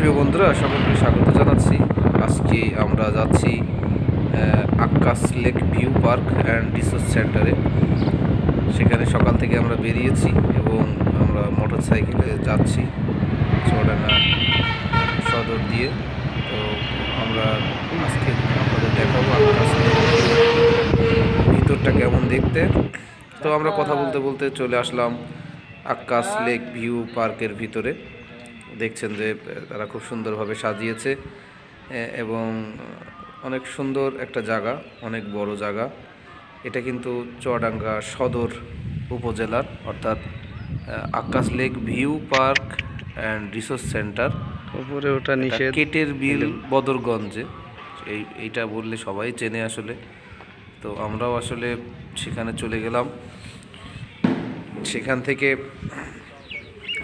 প্রিয় বন্ধুরা, সকলকে স্বাগত জানাচ্ছি। আজকে আমরা যাচ্ছি Akkas lake view park and resource সেন্টারে। সেখানে সকাল থেকে আমরা বেরিয়েছি এবং আমরা মোটর সাইকেলে যাচ্ছি চুয়াডাঙ্গা সদর দিয়ে। তো আমরা আজকে আপনাদের দেখাবো আক্কাস লেক ভিতরটা কেমন দেখতে। তো আমরা কথা বলতে বলতে চলে আসলাম আক্কাস লেক ভিউ পার্কের ভিতরে। দেখছেন যে তারা খুব সুন্দরভাবে সাজিয়েছে এবং অনেক সুন্দর একটা জায়গা, অনেক বড় জায়গা। এটা কিন্তু চুয়াডাঙ্গা সদর উপজেলার, অর্থাৎ Akkas lake view park and resource centre. উপরে ওটা নিষেধ, কেটের বিল বদরগঞ্জে। এইটা বললে সবাই চেনে আসলে। তো আমরাও আসলে সেখানে চলে গেলাম। সেখান থেকে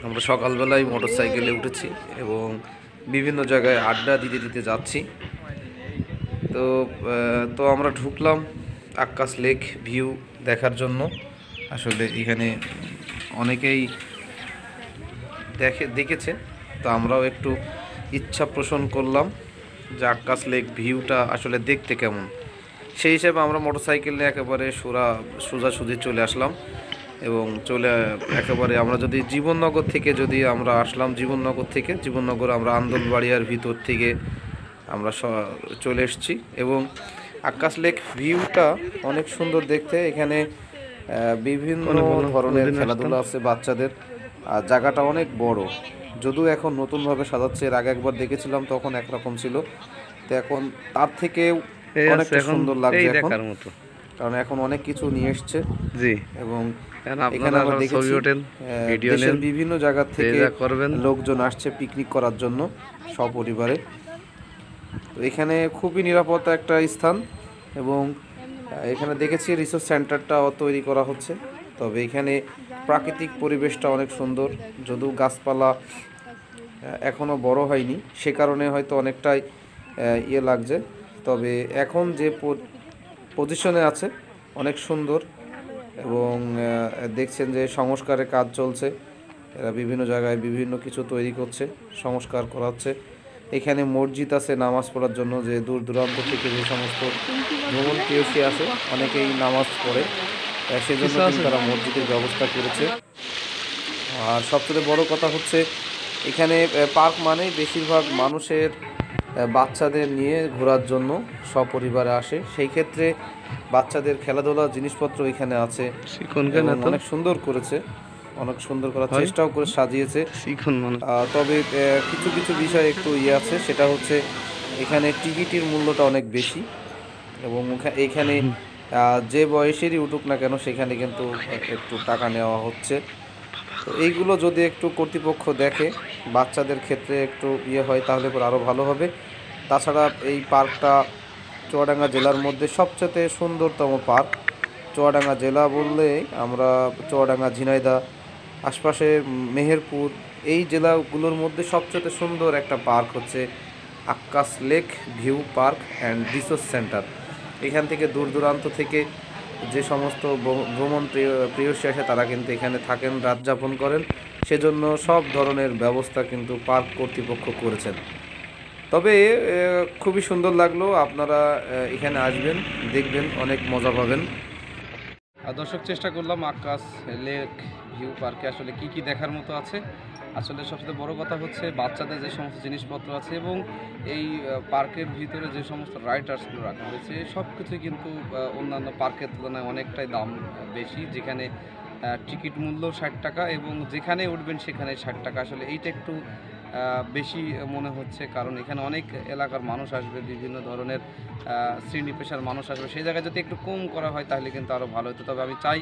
আমরা সকালবেলায় মোটর সাইকেলে উঠেছি এবং বিভিন্ন জায়গায় আড্ডা দিতে দিতে যাচ্ছি। তো আমরা ঢুকলাম আক্কাস লেক ভিউ দেখার জন্য। আসলে এখানে অনেকেই দেখেছে, তো আমরাও একটু ইচ্ছা পোষণ করলাম যে আক্কাস লেক ভিউটা আসলে দেখতে কেমন। সেই হিসেবে আমরা মোটর সাইকেল নিয়ে একেবারে সোজাসুজি চলে আসলাম এবং একেবারে আমরা যদি জীবননগর থেকে আমরা আসলাম, জীবননগর আমরা আন্দোলবাড়িয়ার ভিতর থেকে আমরা চলে এসেছি এবং আক্কাস লেক ভিউটা অনেক সুন্দর দেখতে। এখানে বিভিন্ন ধরনের খেলাধুলা আছে বাচ্চাদের, আর জায়গাটা অনেক বড়। যদিও এখন নতুনভাবে সাজাচ্ছে, এর আগে একবার দেখেছিলাম তখন একরকম ছিল, তো এখন তার থেকেও অনেকটা সুন্দর লাগছে এখন, কারণ এখন অনেক কিছু নিয়ে এসছে। জি, এবং এখানে আমরা দেখেছি দেশের বিভিন্ন জায়গা থেকে লোকজন আসছে পিকনিক করার জন্য সপরিবারে। তো এখানে খুবই নিরাপত্তা একটা স্থান এবং এখানে দেখেছি রিসোর্স সেন্টারটাও তৈরি করা হচ্ছে। তবে এখানে প্রাকৃতিক পরিবেশটা অনেক সুন্দর, যদিও গাছপালা এখনও বড় হয়নি, সে কারণে হয়তো অনেকটাই লাগছে। তবে এখন যে পজিশনে আছে অনেক সুন্দর এবং দেখছেন যে সংস্কারের কাজ চলছে। এরা বিভিন্ন জায়গায় বিভিন্ন কিছু তৈরি করছে, সংস্কার করা হচ্ছে। এখানে মসজিদ আছে নামাজ পড়ার জন্য, যে দূর দূরান্ত থেকে যে সমস্ত ভ্রমণ প্রিয়সী আছে অনেকেই নামাজ পড়ে, সেজন্য তারা মসজিদের ব্যবস্থা করেছে। আর সবচেয়ে বড় কথা হচ্ছে এখানে পার্ক মানেই বেশিরভাগ মানুষের বাচ্চাদের নিয়ে ঘোরার জন্য সপরিবারে আসে। সেই ক্ষেত্রে বাচ্চাদের খেলাধুলার জিনিসপত্র এখানে আছে, অনেক সুন্দর করেছে, অনেক সুন্দর করার চেষ্টাও করে সাজিয়েছে। তবে কিছু কিছু বিষয় একটু আছে, সেটা হচ্ছে এখানে টিকিটের মূল্যটা অনেক বেশি এবং এখানে যে বয়সেরই উঠুক না কেন সেখানে কিন্তু একটু টাকা নেওয়া হচ্ছে। তো এইগুলো যদি একটু কর্তৃপক্ষ দেখে, বাচ্চাদের ক্ষেত্রে একটু হয়, তাহলে পর আরও ভালো হবে। তাছাড়া এই পার্কটা চুয়াডাঙ্গা জেলার মধ্যে সবচেয়ে সুন্দরতম পার্ক। চুয়াডাঙ্গা জেলা বললে আমরা চুয়াডাঙ্গা, ঝিনাইদহ, আশপাশে মেহেরপুর, এই জেলাগুলোর মধ্যে সবচেয়ে সুন্দর একটা পার্ক হচ্ছে Akkas lake view park and resource centre. এখান থেকে দূর দূরান্ত থেকে যে সমস্ত ভ্রমণ প্রিয়সী আসে তারা কিন্তু এখানে থাকেন, রাত যাপন করেন। সেজন্য সব ধরনের ব্যবস্থা কিন্তু পার্ক কর্তৃপক্ষ করেছেন। তবে খুবই সুন্দর লাগলো, আপনারা এখানে আসবেন, দেখবেন, অনেক মজা পাবেন। দর্শক, চেষ্টা করলাম আক্কাস লেক ভিউ পার্কে আসলে কি কি দেখার মতো আছে। আসলে সবচেয়ে বড় কথা হচ্ছে বাচ্চাদের যে সমস্ত জিনিসপত্র আছে এবং এই পার্কের ভিতরে যে সমস্ত রাইডার্সগুলো রাখা হয়েছে সব কিছুই কিন্তু অন্যান্য পার্কের তুলনায় অনেকটাই দাম বেশি। যেখানে টিকিট মূল্য 60 টাকা এবং যেখানে উঠবেন সেখানে 60 টাকা। আসলে এইটা একটু বেশি মনে হচ্ছে, কারণ এখানে অনেক এলাকার মানুষ আসবে, বিভিন্ন ধরনের শ্রেণী পেশার মানুষ আসবে। সেই জায়গায় যদি একটু কম করা হয় তাহলে কিন্তু আরও ভালো হতো। তবে আমি চাই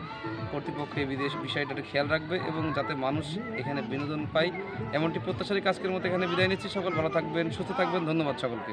কর্তৃপক্ষ এই বিষয়টা একটু খেয়াল রাখবে এবং যাতে মানুষ এখানে বিনোদন পায়, এমনটি প্রত্যাশারী আজকের মতো এখানে বিদায় নিচ্ছি। সকল ভালো থাকবেন, সুস্থ থাকবেন, ধন্যবাদ সকলকে।